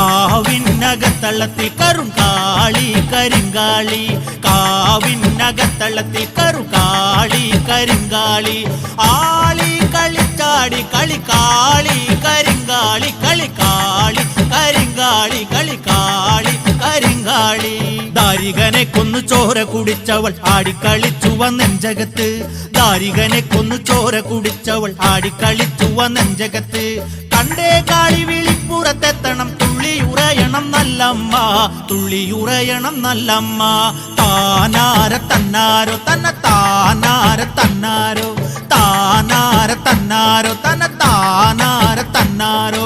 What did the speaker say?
കാവിനകത്തളത്തിൽ കറുങ്കാളി കരിങ്കാളി, കാവിനകത്തളത്തിൽ കറുങ്കാളി കരിങ്കാളി, ആളി കളിച്ചാടി കളിക്കാളി കരിങ്കാളി, കളിക്കാളി കരിങ്കാളി, കളിക്കാളി കരിങ്കാളി. ദാരികനെ കൊന്നു ചോര കുടിച്ചവൾ ആടിക്കളിച്ചു വന്നെഞ്ചകത്ത്, ദാരികനെ കൊന്നു ചോര കുടിച്ചവൾ ആടിക്കളിച്ചു വന്നെഞ്ചകത്ത്. കണ്ടേ കാളി വിളിപ്പുറത്തെത്തണം, തുള്ളിയുറയണം നല്ലമ്മ, തുള്ളിയുറയണം നല്ലമ്മ. താനാര തന്നാരോ തന്ന താനാര തന്നാരോ, താനാര തന്നാരോ തന്ന താനാര തന്നാരോ.